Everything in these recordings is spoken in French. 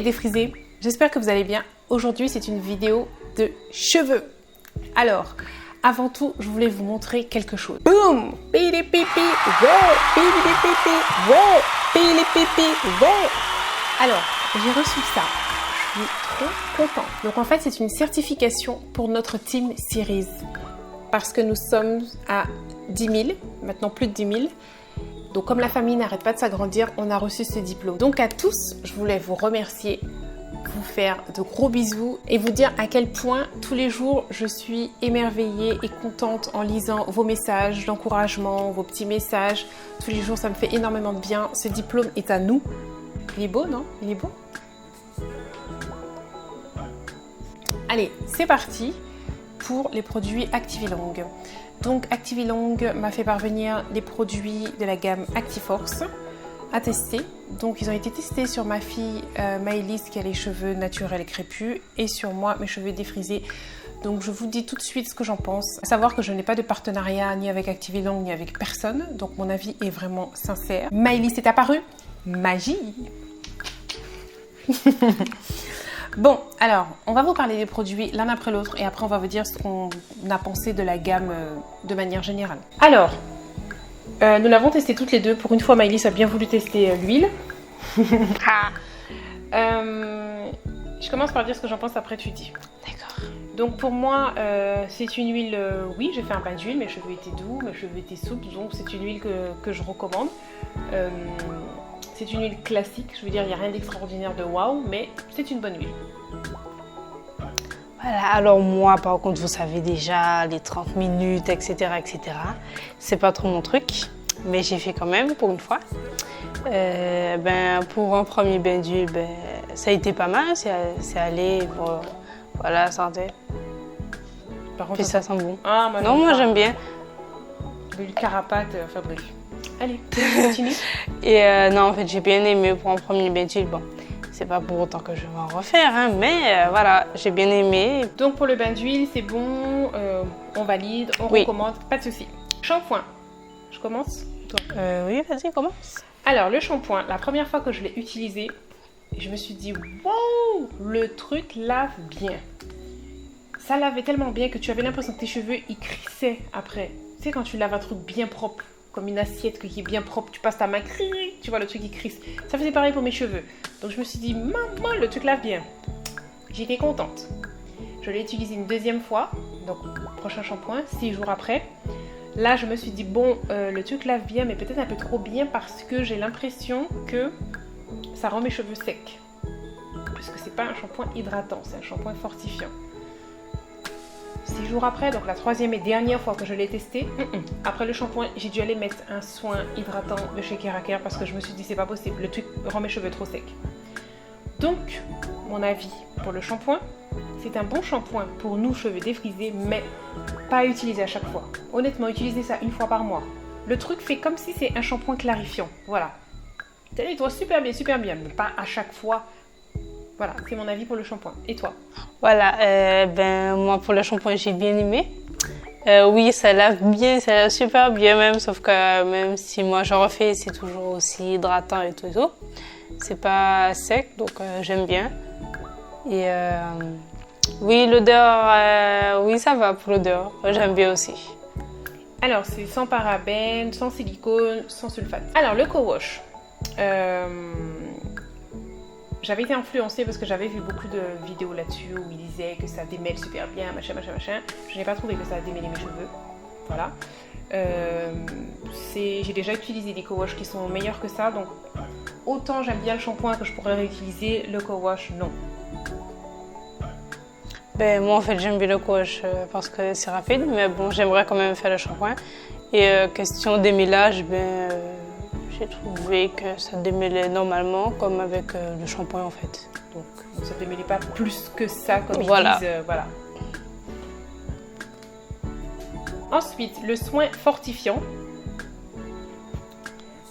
les défrisés, j'espère que vous allez bien. Aujourd'hui, c'est une vidéo de cheveux. Alors, avant tout, je voulais vous montrer quelque chose. Boum! Pili pipi, ouais! Pili pipi, ouais! Pili pipi, ouais! Alors, j'ai reçu ça. Je suis trop contente. Donc en fait, c'est une certification pour notre Team Series. Parce que nous sommes à 10 000, maintenant plus de 10 000. Donc comme la famille n'arrête pas de s'agrandir, on a reçu ce diplôme. Donc à tous, je voulais vous remercier, vous faire de gros bisous et vous dire à quel point tous les jours je suis émerveillée et contente en lisant vos messages d'encouragement, vos petits messages. Tous les jours, ça me fait énormément de bien. Ce diplôme est à nous. Il est beau, non? Il est beau? Allez, c'est parti pour les produits Activilong. Donc Activilong m'a fait parvenir les produits de la gamme Actiforce à tester. Donc ils ont été testés sur ma fille Maëlys qui a les cheveux naturels et crépus et sur moi mes cheveux défrisés. Donc je vous dis tout de suite ce que j'en pense. À savoir que je n'ai pas de partenariat ni avec Activilong ni avec personne. Donc mon avis est vraiment sincère. Maëlys est apparue. Magie. Bon, alors, on va vous parler des produits l'un après l'autre et après on va vous dire ce qu'on a pensé de la gamme de manière générale. Alors, nous l'avons testé toutes les deux. Pour une fois, Maëlys a bien voulu tester l'huile. Je commence par dire ce que j'en pense, après tu dis. D'accord. Donc pour moi, c'est une huile, oui, j'ai fait un bain d'huile, mes cheveux étaient doux, mes cheveux étaient souples, donc c'est une huile que je recommande. C'est une huile classique, je veux dire, il n'y a rien d'extraordinaire de waouh, mais c'est une bonne huile. Voilà, alors moi, par contre, vous savez déjà, les 30 minutes, etc., etc., c'est pas trop mon truc, mais j'ai fait quand même, pour une fois. Pour un premier bain d'huile, ça a été pas mal, c'est allé, voilà, santé. Par contre, puis ça sent bon. Ah, non, moi j'aime bien. L'huile carapate, enfin bref. Allez, continue. Et non, en fait, j'ai bien aimé pour un premier bain d'huile. Bon, c'est pas pour autant que je vais en refaire, hein, mais voilà, j'ai bien aimé. Donc pour le bain d'huile, c'est bon, on valide, on recommande, pas de souci. Shampoing, je commence? Toi. Oui, vas-y, commence. Alors, le shampoing, la première fois que je l'ai utilisé, je me suis dit, wow, le truc lave bien. Ça lavait tellement bien que tu avais l'impression que tes cheveux, ils crissaient après. Tu sais, quand tu laves un truc bien propre, comme une assiette qui est bien propre, tu passes ta main, tu vois le truc qui crisse. Ça faisait pareil pour mes cheveux. Donc je me suis dit, maman, le truc lave bien. J'étais contente. Je l'ai utilisé une deuxième fois, donc prochain shampoing, 6 jours après. Là, je me suis dit, bon, le truc lave bien, mais peut-être un peu trop bien parce que j'ai l'impression que ça rend mes cheveux secs. Puisque c'est pas un shampoing hydratant, c'est un shampoing fortifiant. 6 jours après, donc la troisième et dernière fois que je l'ai testé, après le shampoing, j'ai dû aller mettre un soin hydratant de chez Keraker parce que je me suis dit c'est pas possible, le truc rend mes cheveux trop secs. Donc, mon avis pour le shampoing, c'est un bon shampoing pour nous cheveux défrisés, mais pas à utiliser à chaque fois. Honnêtement, utilisez ça une fois par mois. Le truc fait comme si c'est un shampoing clarifiant, voilà. Ça nettoie super bien, mais pas à chaque fois. Voilà, c'est mon avis pour le shampoing. Et toi? Voilà, moi pour le shampoing, j'ai bien aimé. Oui, ça lave bien, ça lave super bien même, sauf que même si moi je refais, c'est toujours aussi hydratant et tout et tout. C'est pas sec, donc j'aime bien. Et oui, l'odeur, oui, ça va pour l'odeur, j'aime bien aussi. Alors, c'est sans parabènes, sans silicone, sans sulfate. Alors, le co-wash. J'avais été influencée parce que j'avais vu beaucoup de vidéos là-dessus où ils disaient que ça démêle super bien, machin. Je n'ai pas trouvé que ça a démêlé mes cheveux. Voilà. J'ai déjà utilisé des co-wash qui sont meilleurs que ça. Donc, autant j'aime bien le shampoing que je pourrais réutiliser, le co-wash, non. Moi, en fait, j'aime bien le co-wash parce que c'est rapide. Mais bon, j'aimerais quand même faire le shampoing. Et question démêlage, j'ai trouvé que ça démêlait normalement, comme avec le shampoing en fait. Donc ça ne démêlait pas plus que ça, comme ils disent. Voilà. Ensuite, le soin fortifiant.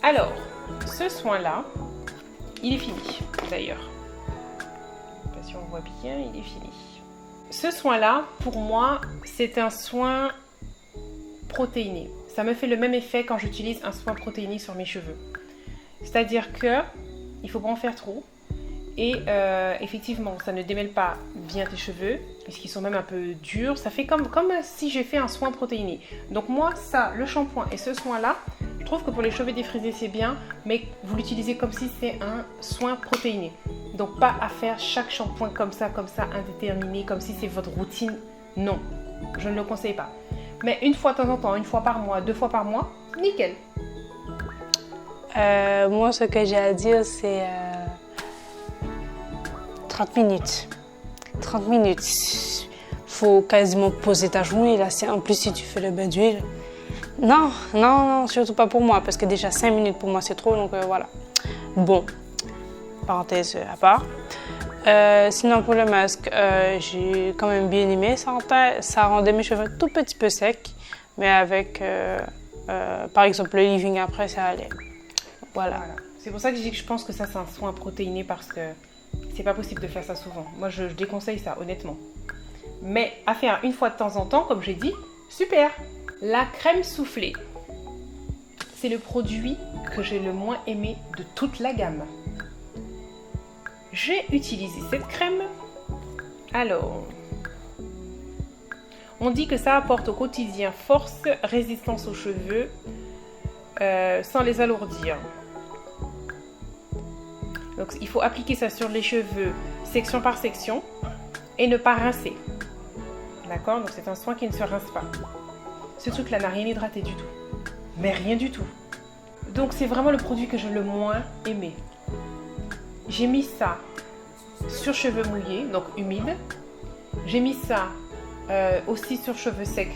Alors, ce soin-là, il est fini, d'ailleurs. Je ne sais pas si on voit bien, il est fini. Ce soin-là, pour moi, c'est un soin protéiné. Ça me fait le même effet quand j'utilise un soin protéiné sur mes cheveux. C'est-à-dire que il ne faut pas en faire trop. Et effectivement, ça ne démêle pas bien tes cheveux, puisqu'ils sont même un peu durs. Ça fait comme si j'ai fait un soin protéiné. Donc moi, ça, le shampoing et ce soin-là, je trouve que pour les cheveux défrisés, c'est bien, mais vous l'utilisez comme si c'est un soin protéiné. Donc pas à faire chaque shampoing comme ça, indéterminé, comme si c'est votre routine. Non, je ne le conseille pas. Mais une fois de temps en temps, une fois par mois, 2 fois par mois, nickel. Moi, ce que j'ai à dire, c'est 30 minutes. 30 minutes. Faut quasiment poser ta journée là. En plus, si tu fais le bain d'huile. Non, surtout pas pour moi, parce que déjà 5 minutes pour moi, c'est trop, donc voilà. Bon, parenthèse à part. Sinon, pour le masque, j'ai quand même bien aimé. Ça rendait mes cheveux un tout petit peu secs, mais avec, par exemple, le leave-in après, ça allait. Voilà. C'est pour ça que je dis que je pense que ça, c'est un soin protéiné, parce que c'est pas possible de faire ça souvent. Moi, je déconseille ça, honnêtement. Mais à faire une fois de temps en temps, comme j'ai dit, super. La crème soufflée, c'est le produit que j'ai le moins aimé de toute la gamme. J'ai utilisé cette crème. Alors, on dit que ça apporte au quotidien force, résistance aux cheveux, sans les alourdir. Donc, il faut appliquer ça sur les cheveux, section par section, et ne pas rincer. D'accord? Donc, c'est un soin qui ne se rince pas. Ce truc-là n'a rien hydraté du tout. Mais rien du tout. Donc, c'est vraiment le produit que j'ai le moins aimé. J'ai mis ça sur cheveux mouillés, donc humides. J'ai mis ça aussi sur cheveux secs.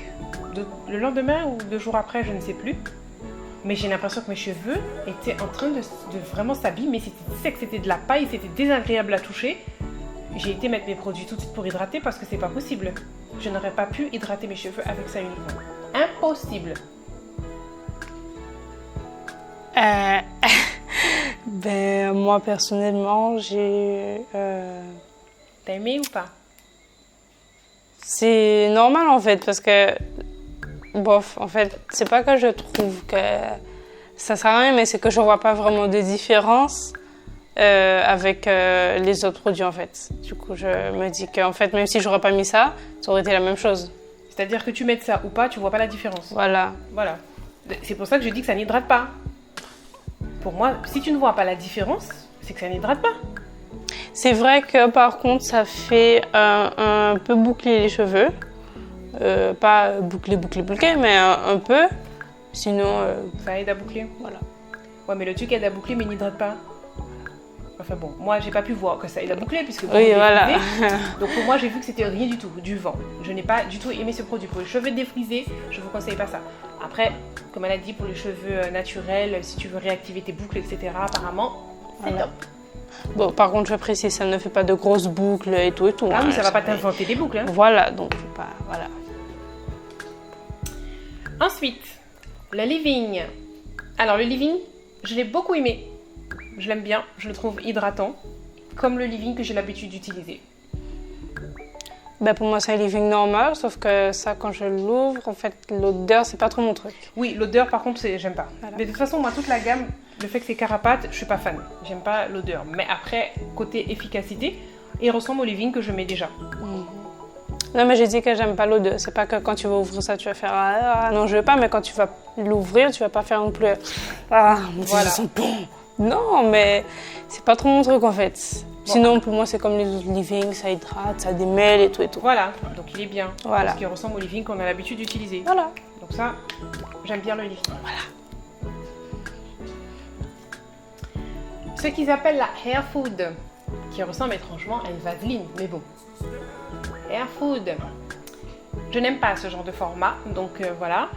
Le lendemain ou 2 jours après, je ne sais plus. Mais j'ai l'impression que mes cheveux étaient en train de vraiment s'abîmer. C'était sec, c'était de la paille, c'était désagréable à toucher. J'ai été mettre mes produits tout de suite pour hydrater, parce que c'est pas possible. Je n'aurais pas pu hydrater mes cheveux avec ça uniquement. Impossible. Ben, moi, personnellement, j'ai... T'as aimé ou pas? C'est normal, en fait, parce que... Bof, en fait, c'est pas que je trouve que ça sert à rien, mais c'est que je vois pas vraiment de différence avec les autres produits, en fait. Du coup, je me dis qu'en fait, même si j'aurais pas mis ça, ça aurait été la même chose. C'est-à-dire que tu mettes ça ou pas, tu vois pas la différence. Voilà. Voilà. C'est pour ça que je dis que ça n'hydrate pas. Pour moi, si tu ne vois pas la différence, c'est que ça n'hydrate pas. C'est vrai que par contre, ça fait un peu boucler les cheveux. Pas boucler, mais un peu. Sinon... Ça aide à boucler. Voilà. Ouais, mais le truc aide à boucler, mais n'hydrate pas. Enfin bon, moi, j'ai pas pu voir que ça aide à boucler, puisque... Oui, voilà. Donc pour moi, j'ai vu que c'était rien du tout, du vent. Je n'ai pas du tout aimé ce produit. Pour les cheveux défrisés, je vous conseille pas ça. Après, comme elle a dit, pour les cheveux naturels, si tu veux réactiver tes boucles, etc., apparemment, c'est top. Bon, par contre, je précise, ça ne fait pas de grosses boucles et tout. Ah oui, ça va pas t'inventer des boucles. Hein. Voilà, donc faut pas... Voilà. Ensuite, le leave-in. Alors, le leave-in, je l'ai beaucoup aimé. Je l'aime bien, je le trouve hydratant, comme le leave-in que j'ai l'habitude d'utiliser. Ben pour moi, c'est un leave-in normal, sauf que ça, quand je l'ouvre, en fait, l'odeur, c'est pas trop mon truc. Oui, l'odeur, par contre, j'aime pas. Voilà. Mais de toute façon, moi, toute la gamme, le fait que c'est carapate, je suis pas fan. J'aime pas l'odeur. Mais après, côté efficacité, il ressemble au leave-in que je mets déjà. Non, mais j'ai dit que j'aime pas l'odeur. C'est pas que quand tu vas ouvrir ça, tu vas faire ah non, je veux pas, mais quand tu vas l'ouvrir, tu vas pas faire non plus ah, mon Dieu, ils sont bons. Non, mais c'est pas trop mon truc en fait. Bon. Sinon, pour moi, c'est comme les autres leave-in, ça hydrate, ça démêle et tout et tout. Voilà, donc il est bien. Voilà. Parce qu'il ressemble au leave-in qu'on a l'habitude d'utiliser. Voilà. Donc ça, j'aime bien le leave-in. Voilà. Ce qu'ils appellent la hair food, qui ressemble étrangement à une vaseline, mais bon. Hair food. Je n'aime pas ce genre de format, donc voilà.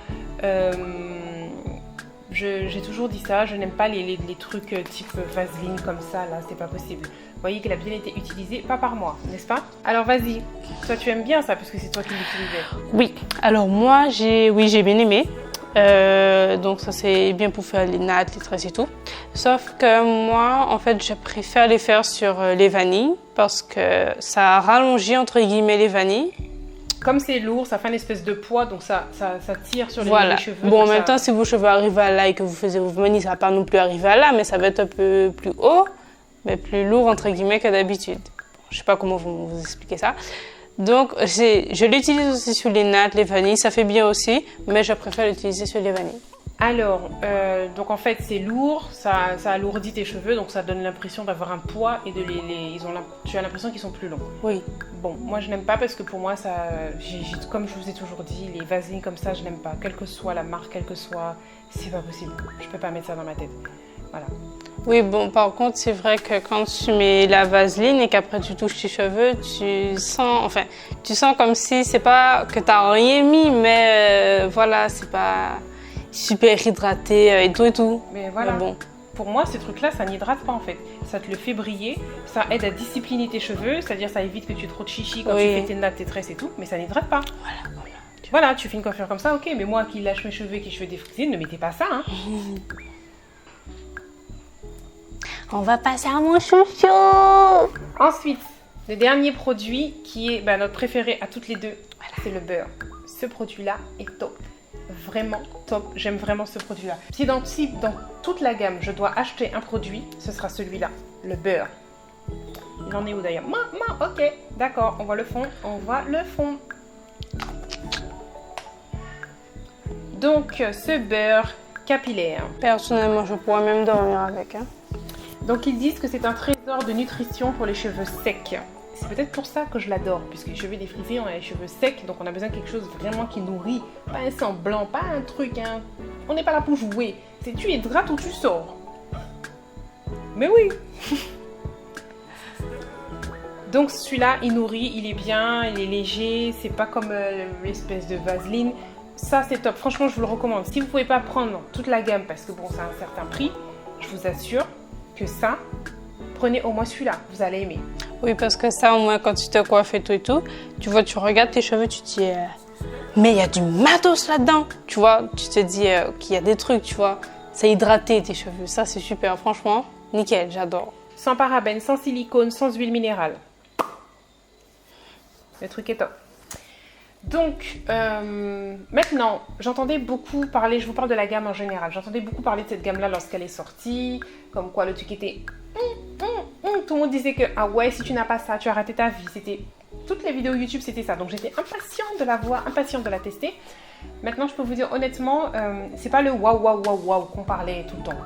J'ai toujours dit ça, je n'aime pas les trucs type vaseline comme ça, là, c'est pas possible. Vous voyez qu'elle a bien été utilisée, pas par moi, n'est-ce pas? Alors vas-y, toi tu aimes bien ça, parce que c'est toi qui l'utilisais. Oui, alors moi, j'ai bien aimé. Donc ça c'est bien pour faire les nattes, les tresses et tout. Sauf que moi, en fait, je préfère les faire sur les vanilles, parce que ça rallongit, entre guillemets, les vanilles. Comme c'est lourd, ça fait une espèce de poids, donc ça tire sur les cheveux. Bon, en même temps, si vos cheveux arrivent à là et que vous faisiez vos vanilles, ça va pas non plus arriver à là, mais ça va être un peu plus haut. mais plus lourd entre guillemets que d'habitude. Je sais pas comment vous expliquer ça. Donc, je l'utilise aussi sur les nattes, les vanilles, ça fait bien aussi, mais je préfère l'utiliser sur les vanilles. Alors, donc en fait c'est lourd, ça alourdit tes cheveux, donc ça donne l'impression d'avoir un poids et tu as l'impression qu'ils sont plus longs. Oui. Bon, moi je n'aime pas parce que pour moi, comme je vous ai toujours dit, les vaselines comme ça, je n'aime pas. Quelle que soit la marque, quelle que soit, c'est pas possible. Je peux pas mettre ça dans ma tête. Voilà. Oui, bon, par contre, c'est vrai que quand tu mets la vaseline et qu'après tu touches tes cheveux, tu sens comme si c'est pas que t'as rien mis, mais voilà, c'est pas super hydraté et tout et tout. Mais voilà. Mais bon. Pour moi, ces trucs-là, ça n'hydrate pas en fait. Ça te le fait briller, ça aide à discipliner tes cheveux, c'est-à-dire ça évite que tu aies trop de chichi quand tu fais tes nattes, tes tresses et tout, mais ça n'hydrate pas. Voilà, tu fais une coiffure comme ça, ok, mais moi qui lâche mes cheveux et qui cheveux défrisés, ne mettez pas ça, hein. On va passer à mon chouchou. Ensuite, le dernier produit qui est notre préféré à toutes les deux, c'est le beurre. Ce produit-là est top. Vraiment top. J'aime vraiment ce produit-là. Si dans toute la gamme, je dois acheter un produit, ce sera celui-là, le beurre. Il en est où d'ailleurs? Ok, d'accord, on voit le fond. Donc, ce beurre capillaire. Personnellement, je pourrais même dormir avec. Hein. Donc ils disent que c'est un trésor de nutrition pour les cheveux secs. C'est peut-être pour ça que je l'adore, puisque les cheveux défrisés, on a les cheveux secs, donc on a besoin de quelque chose vraiment qui nourrit. Pas un semblant, pas un truc, hein. On n'est pas là pour jouer. C'est tu hydrates ou tu sors. Mais oui. Donc celui-là, il nourrit, il est bien, il est léger, c'est pas comme l'espèce de vaseline. Ça c'est top, franchement je vous le recommande. Si vous pouvez pas prendre toute la gamme, parce que bon, c'est un certain prix, je vous assure que ça, prenez au moins celui-là, vous allez aimer. Oui, parce que ça, au moins, quand tu te coiffes et tout, tu vois, tu regardes tes cheveux, tu te dis, mais il y a du matos là-dedans, tu vois, tu te dis qu'il y a des trucs, tu vois, c'est hydraté tes cheveux, ça c'est super, franchement, nickel, j'adore. Sans parabènes, sans silicone, sans huile minérale. Le truc est top. Donc, maintenant, j'entendais beaucoup parler, je vous parle de la gamme en général, j'entendais beaucoup parler de cette gamme-là lorsqu'elle est sortie, comme quoi le truc était... Tout le monde disait que, ah ouais, si tu n'as pas ça, tu as raté ta vie. C'était... Toutes les vidéos YouTube, c'était ça. Donc, j'étais impatiente de la voir, impatiente de la tester. Maintenant, je peux vous dire honnêtement, c'est pas le waouh qu'on parlait tout le temps.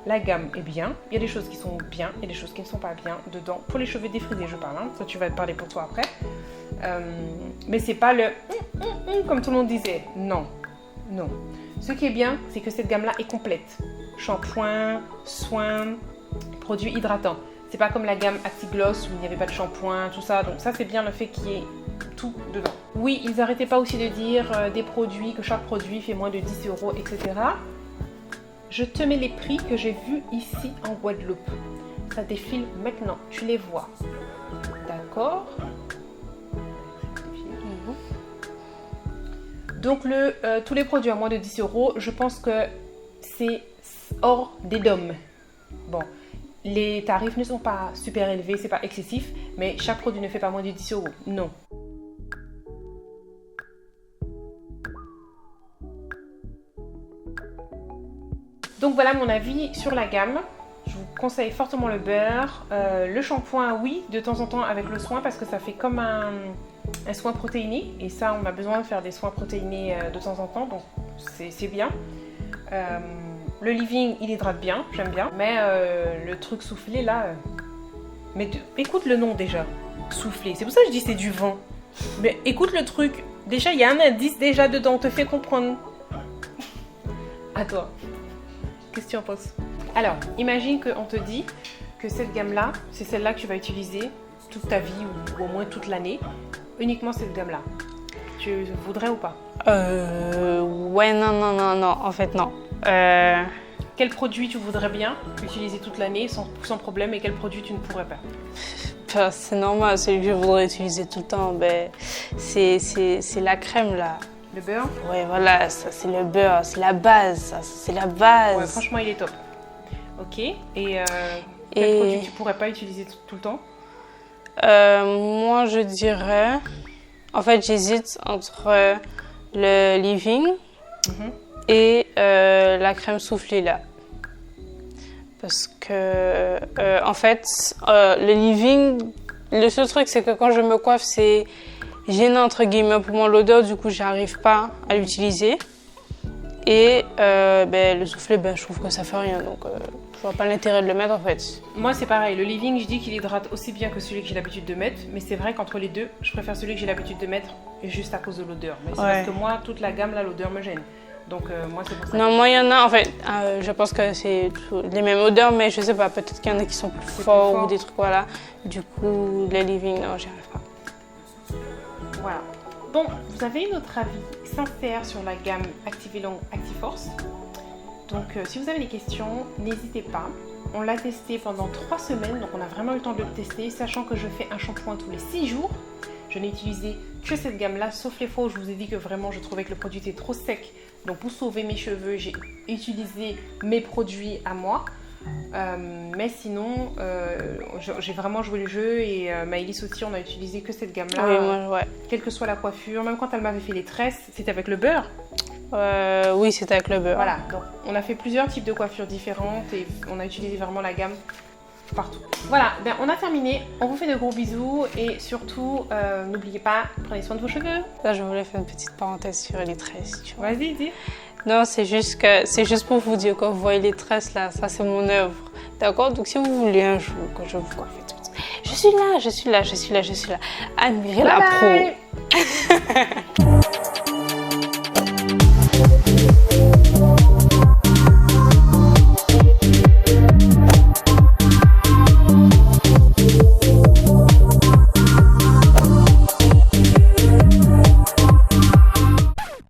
La gamme est bien, il y a des choses qui sont bien, il y a des choses qui ne sont pas bien dedans. Pour les cheveux défrisés, je parle, hein. Ça tu vas te parler pour toi après. Mais c'est pas le comme tout le monde disait. Non. Ce qui est bien, c'est que cette gamme-là est complète. Shampoing, soins, produits hydratants. C'est pas comme la gamme Actigloss où il n'y avait pas de shampoing, tout ça. Donc ça, c'est bien le fait qu'il y ait tout dedans. Oui, ils n'arrêtaient pas aussi de dire des produits, que chaque produit fait moins de 10 €, etc. Je te mets les prix que j'ai vus ici en Guadeloupe. Ça défile maintenant, tu les vois. D'accord? Donc tous les produits à moins de 10 €, je pense que c'est hors des DOM. Bon, les tarifs ne sont pas super élevés, c'est pas excessif, mais chaque produit ne fait pas moins de 10 €. Non. Donc voilà mon avis sur la gamme. Je vous conseille fortement le beurre. Le shampoing, oui, de temps en temps avec le soin parce que ça fait comme un soin protéiné. Et ça, on a besoin de faire des soins protéinés de temps en temps, donc c'est bien. Le leave-in, il hydrate bien, j'aime bien. Mais le truc soufflé là... écoute le nom déjà, soufflé. C'est pour ça que je dis c'est du vent. Mais écoute le truc. Déjà, il y a un indice déjà dedans, on te fait comprendre. À toi. Qu'est-ce que tu en penses? Alors, imagine qu'on te dit que cette gamme-là, c'est celle-là que tu vas utiliser toute ta vie ou au moins toute l'année. Uniquement cette gamme-là. Tu voudrais ou pas? Ouais, non. En fait, non. Quel produit tu voudrais bien utiliser toute l'année sans problème et quel produit tu ne pourrais pas? C'est normal, celui que je voudrais utiliser tout le temps, c'est la crème là. Le beurre? Ouais, voilà, ça c'est le beurre, c'est la base, ça, c'est la base. Ouais, franchement, il est top. Ok, et quel produit tu pourrais pas utiliser tout le temps? Moi, je dirais... En fait, j'hésite entre le leave-in et la crème soufflée là. Parce que, en fait, le leave-in, le seul truc, c'est que quand je me coiffe, c'est gênant, entre guillemets, pour moi, l'odeur, du coup, j'arrive pas à l'utiliser. Et le soufflet, je trouve que ça fait rien, donc je vois pas l'intérêt de le mettre, en fait. Moi, c'est pareil. Le leave-in, je dis qu'il hydrate aussi bien que celui que j'ai l'habitude de mettre. Mais c'est vrai qu'entre les deux, je préfère celui que j'ai l'habitude de mettre juste à cause de l'odeur. Mais c'est parce que moi, toute la gamme, là, l'odeur me gêne. Donc moi, c'est pour ça. Non, moi, il y en a, en fait, je pense que c'est les mêmes odeurs, mais je sais pas, peut-être qu'il y en a qui sont plus forts ou des trucs, voilà. Du coup, les leave-in, non, j'y arrive pas. Voilà. Bon, vous avez notre avis sincère sur la gamme Activelong Actiforce. Donc, si vous avez des questions, n'hésitez pas. On l'a testé pendant 3 semaines, donc on a vraiment eu le temps de le tester, sachant que je fais un shampoing tous les 6 jours. Je n'ai utilisé que cette gamme-là, sauf les fois où je vous ai dit que vraiment je trouvais que le produit était trop sec. Donc pour sauver mes cheveux, j'ai utilisé mes produits à moi. Mais sinon, j'ai vraiment joué le jeu et Maëlys aussi, on a utilisé que cette gamme-là. Oui, moi, ouais. Quelle que soit la coiffure, même quand elle m'avait fait les tresses, c'était avec le beurre. Oui, c'était avec le beurre. Voilà, donc on a fait plusieurs types de coiffures différentes et on a utilisé vraiment la gamme partout. Voilà, on a terminé. On vous fait de gros bisous et surtout, n'oubliez pas, prenez soin de vos cheveux. Là, je voulais faire une petite parenthèse sur les tresses, tu vois. Vas-y, dis. Non, c'est juste pour vous dire, quand vous voyez les tresses là, ça c'est mon œuvre. D'accord? Donc si vous voulez un jour que je vous coiffe et tout, je suis là. Admirez la pro.